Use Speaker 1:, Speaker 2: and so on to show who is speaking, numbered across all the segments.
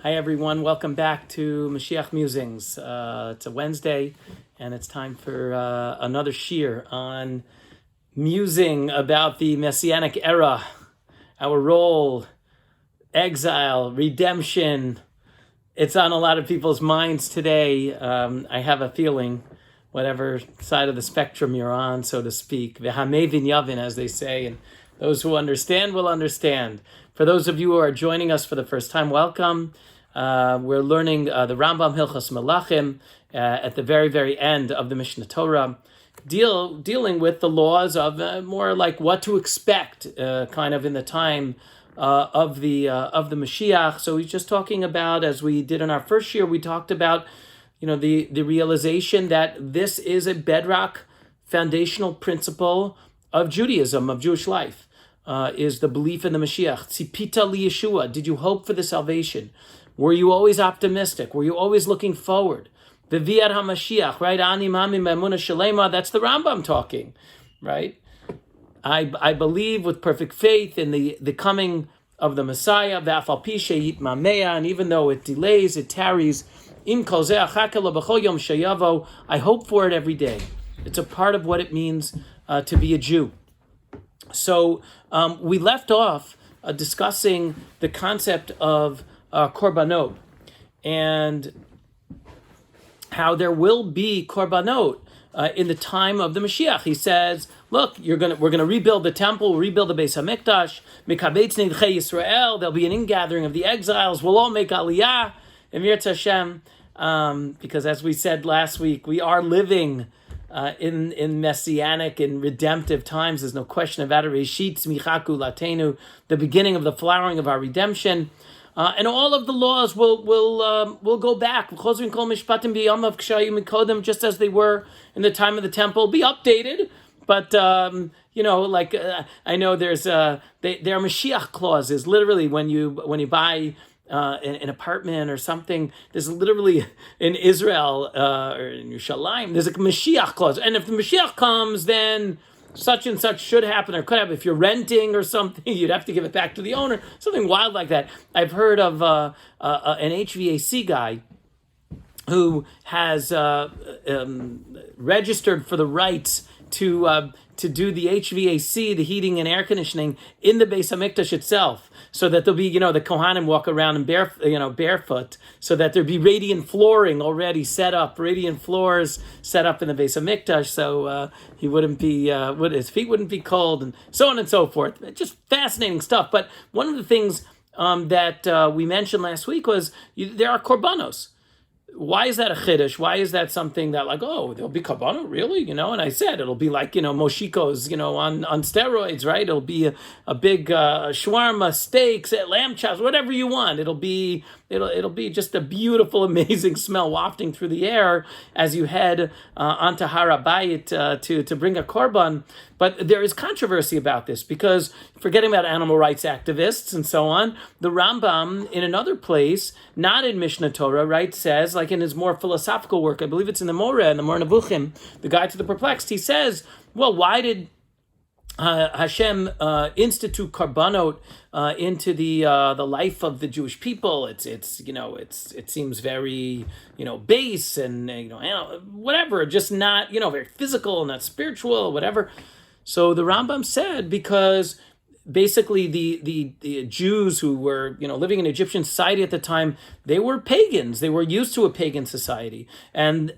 Speaker 1: Hi everyone, welcome back to Mashiach Musings. It's a Wednesday and it's time for another shir on musing about the Messianic era, our role, exile, redemption. It's on a lot of people's minds today. I have a feeling, whatever side of the spectrum you're on, so to speak, v'hamevin yavin, as they say, and those who understand will understand. For those of you who are joining us for the first time, welcome. We're learning the Rambam Hilchos Melachim at the very, very end of the Mishnah Torah, dealing with the laws of more like what to expect, kind of in the time of the Mashiach. So he's just talking about, as we did in our first year, we talked about, the realization that this is a bedrock, foundational principle of Judaism, of Jewish life. Is the belief in the Mashiach. Tzipita li Yeshua. Did you hope for the salvation? Were you always optimistic? Were you always looking forward? V'viad HaMashiach, right? Ani mami me'emunah shalema. That's the Rambam talking, right? I believe with perfect faith in the coming of the Messiah. V'af al pi she'yit mamea. And even though it delays, it tarries. Im kol zeh achaka lo b'chol yom sheyavo. I hope for it every day. It's a part of what it means to be a Jew. So we left off discussing the concept of korbanot and how there will be korbanot in the time of the Mashiach. He says, "Look, we're gonna rebuild the temple, rebuild the Beis Hamikdash. Mikabetz Nidchei Yisrael. There'll be an ingathering of the exiles. We'll all make Aliyah, Emir Hashem." Because as we said last week, we are living in messianic and redemptive times. There's no question about it. Reshit Tzmichaku Latenu, the beginning of the flowering of our redemption, and all of the laws will go back. Just as they were in the time of the temple, be updated. But I know there's there are Mashiach clauses. Literally, when you buy an apartment or something, there's literally in Israel or in Yerushalayim, there's a Mashiach clause, and if the Mashiach comes, then such and such should happen or could happen. If you're renting or something, you'd have to give it back to the owner. Something wild like that. I've heard of an HVAC guy who has registered for the rights to do the HVAC, the heating and air conditioning in the Beis Hamikdash itself, so that there'll be, the Kohanim walk around in barefoot, so that there'd be radiant flooring already set up, radiant floors set up in the Beis Hamikdash, so he wouldn't be, his feet wouldn't be cold, and so on and so forth. Just fascinating stuff. But one of the things that we mentioned last week was there are korbanos. Why is that a chiddush? Why is that something that there'll be korbanot, really? And I said it'll be like, moshikos, on steroids, right? It'll be a big shawarma, steaks, lamb chops, whatever you want. It'll be just a beautiful, amazing smell wafting through the air as you head onto Har HaBayit to bring a korban. But there is controversy about this because, forgetting about animal rights activists and so on, the Rambam in another place, not in Mishnah Torah, right, says, like in his more philosophical work, I believe it's in the Moreh Nevuchim, the Guide to the Perplexed, he says, well, why did Hashem institute korbanot into the life of the Jewish people? It seems very base and whatever, just not very physical, not spiritual, whatever. So the Rambam said because basically the Jews who were living in Egyptian society at the time, they were pagans. They were used to a pagan society, and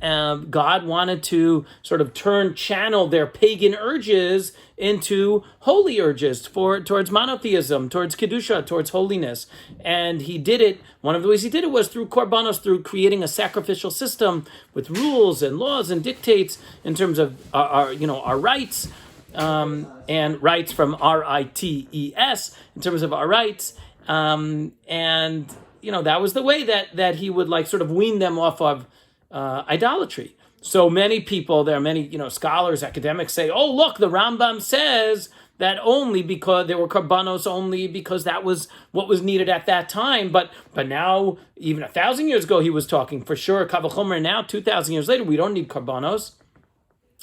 Speaker 1: God wanted to sort of channel their pagan urges into holy urges towards monotheism, towards kedusha, towards holiness. And he did it. One of the ways he did it was through korbanos, through creating a sacrificial system with rules and laws and dictates in terms of our rights. And rights from rights, in terms of our rights, and that was the way that he would sort of wean them off of idolatry. So many people, there are many scholars, academics say, oh look, the Rambam says that only because there were korbanos, only because that was what was needed at that time. But now, even 1,000 years ago, he was talking for sure. Kal v'chomer now, 2,000 years later, we don't need korbanos,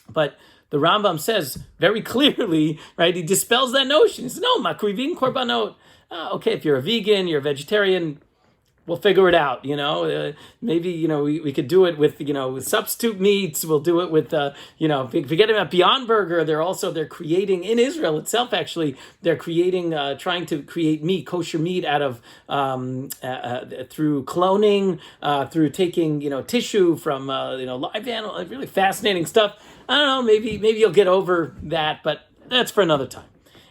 Speaker 1: but the Rambam says very clearly, right, he dispels that notion. He says, no, makrivin korbanot. Okay, if you're a vegan, you're a vegetarian, We'll figure it out, maybe, we could do it with, with substitute meats. We'll do it with, forget about Beyond Burger. They're creating in Israel itself, actually, they're creating, trying to create meat, kosher meat out of, through cloning, through taking, tissue from, live animal, really fascinating stuff. I don't know, maybe you'll get over that, but that's for another time.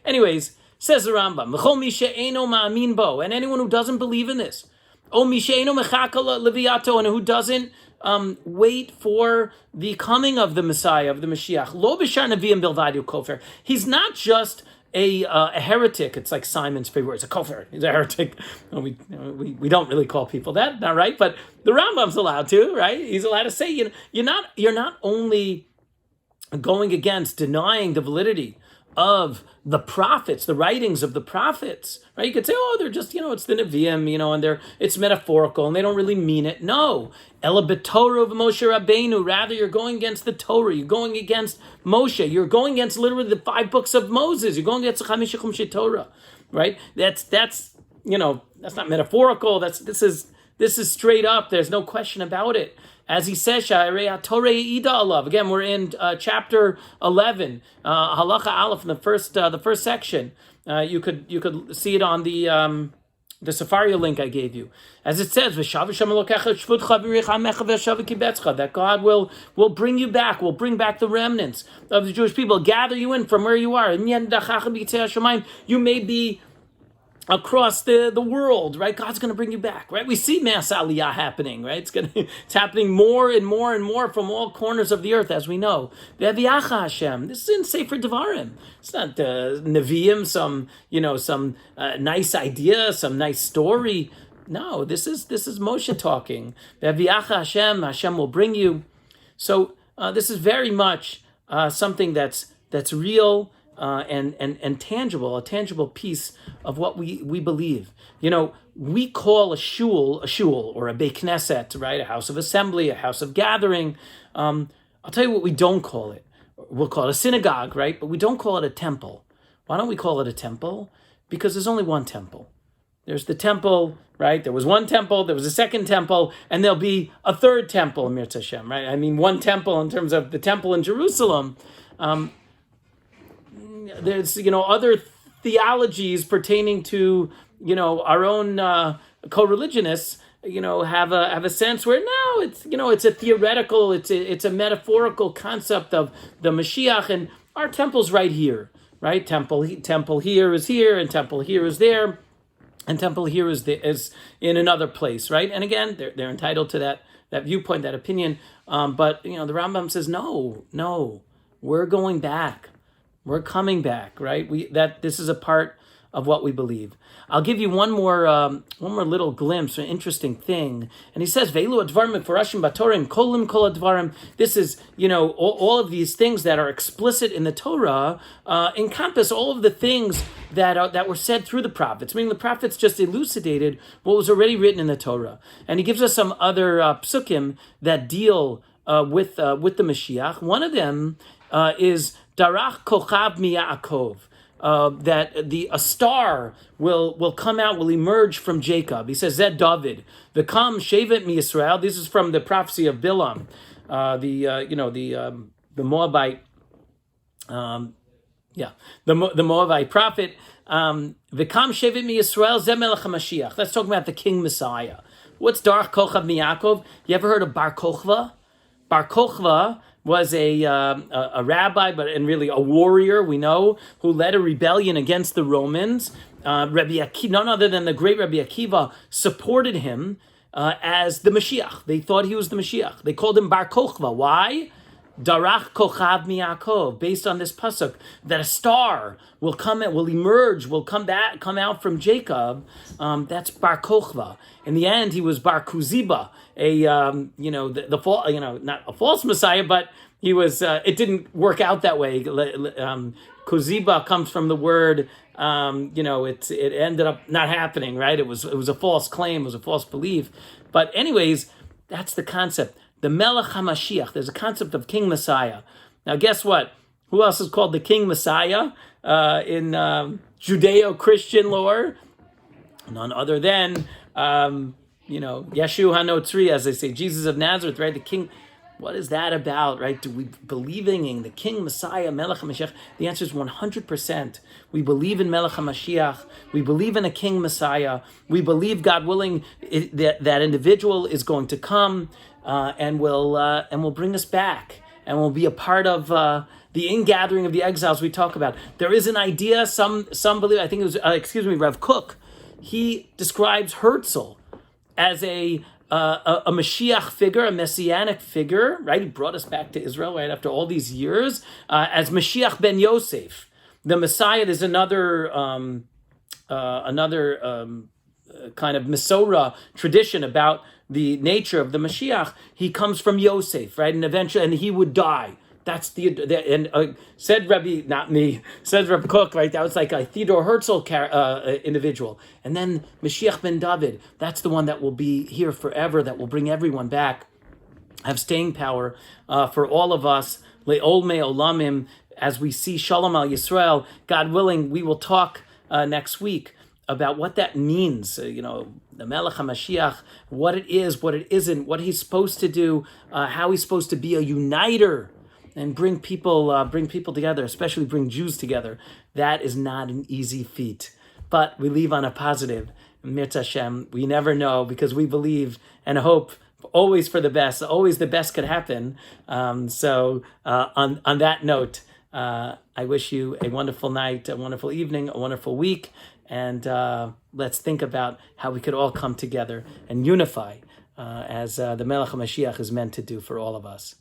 Speaker 1: Anyways, says the Rambam, V'chol mi she'eino ma'amin bo, and anyone who doesn't believe in this, O mi she'eino mechaka leviato, and who doesn't wait for the coming of the Messiah, of the Mashiach, lo b'shar neviim bilvad hu kofer. He's not just a heretic. It's like Simon's favorite word. It's a kofar. He's a heretic. We don't really call people that, not right? But the Rambam's allowed to, right? He's allowed to say, you're not only going against, denying the validity of the prophets, the writings of the prophets, right? You could say, oh, they're just, it's the Nevi'im, and it's metaphorical, and they don't really mean it. No. Ela b'Torah of Moshe Rabbeinu. Rather, you're going against the Torah. You're going against Moshe. You're going against literally the 5 books of Moses. You're going against the Chamisha Chumshei Torah, right? That's that's not metaphorical. This is straight up. There's no question about it. As he says, again, we're in chapter 11, halacha aleph, in the first section. You could see it on the Safari link I gave you. As it says, that God will bring you back, will bring back the remnants of the Jewish people, gather you in from where you are. You may be across the world, right? God's going to bring you back, right? We see mass aliyah happening, right? It's happening more and more and more from all corners of the earth, as we know. Hashem. This is in Sefer Devarim. It's not Nevi'im, some nice idea, some nice story. No, this is Moshe talking. Hashem will bring you. So this is very much something that's real. And tangible, a tangible piece of what we believe. We call a shul or a Beit Knesset, right? A house of assembly, a house of gathering. I'll tell you what we don't call it. We'll call it a synagogue, right? But we don't call it a temple. Why don't we call it a temple? Because there's only one temple. There's the temple, right? There was one temple, there was a second temple, and there'll be a third temple, Mir Hashem, right? I mean, one temple in terms of the temple in Jerusalem. There's other theologies pertaining to our own co-religionists have a sense where no, it's a theoretical, it's a metaphorical concept of the Mashiach, and our temple's right here, right? Temple here is here, and temple here is there, and temple here is in another place, right? And again, they're entitled to that viewpoint, that opinion, but the Rambam says no, we're going back. We're coming back, right? This is a part of what we believe. I'll give you one more little glimpse, an interesting thing. And he says, "Ve'elu advarim meforashim b'Torah, kolim kol advarim." This is, all of these things that are explicit in the Torah encompass all of the things that were said through the prophets. Meaning the prophets just elucidated what was already written in the Torah. And he gives us some other psukim that deal with the Mashiach. One of them is Darach Kוכב מיעקב, that a star will come out, will emerge from Jacob. He says, Zed David, V'kam shevet mi Yisrael. This is from the prophecy of Bilam, the Moabite, the Moabite prophet. V'kam shevet mi Yisrael, Zeh melech HaMashiach. Let's talk about the King Messiah. What's Darach Kוכב מיעקב? You ever heard of Bar Kokhba? Bar Kokhba was a rabbi, and really a warrior, we know, who led a rebellion against the Romans. Rabbi Akiva, none other than the great Rabbi Akiva, supported him as the Mashiach. They thought he was the Mashiach. They called him Bar Kokhba. Why? Darach Kוכב מיעקב, based on this pasuk, that a star will emerge, will come out from Jacob. That's Bar Kokhba. In the end, he was Bar Kuziba, not a false Messiah, but he was. It didn't work out that way. Kuziba comes from the word. It ended up not happening. Right? It was a false claim. It was a false belief. But anyways, that's the concept. The Melech HaMashiach. There's a concept of King Messiah. Now, guess what? Who else is called the King Messiah in Judeo-Christian lore? None other than Yeshu HaNotzri, as they say, Jesus of Nazareth, right? The King. What is that about, right? Do we believing in the King Messiah, Melech HaMashiach? The answer is 100%. We believe in Melech HaMashiach. We believe in a King Messiah. We believe, God willing, that individual is going to come and will bring us back, and will be a part of the ingathering of the exiles we talk about. There is an idea. Some believe. I think it was Rav Kook. He describes Herzl as a Mashiach figure, a messianic figure, right? He brought us back to Israel right after all these years as Mashiach ben Yosef, the Messiah. There's another kind of Masorah tradition about the nature of the Mashiach. He comes from Yosef, right? And eventually, he would die. That's said Rabbi, not me, said Rabbi Kook, right? That was like a Theodore Herzl individual. And then Mashiach ben David, that's the one that will be here forever, that will bring everyone back, have staying power for all of us. Le'ol me'olamim, as we see Shalom al Yisrael, God willing, we will talk next week about what that means, the Melech HaMashiach, what it is, what it isn't, what he's supposed to do, how he's supposed to be a uniter, and bring people together, especially bring Jews together. That is not an easy feat. But we leave on a positive. Mirz Hashem, we never know, because we believe and hope always for the best. Always the best could happen. So on that note, I wish you a wonderful night, a wonderful evening, a wonderful week. And let's think about how we could all come together and unify as the Melech HaMashiach is meant to do for all of us.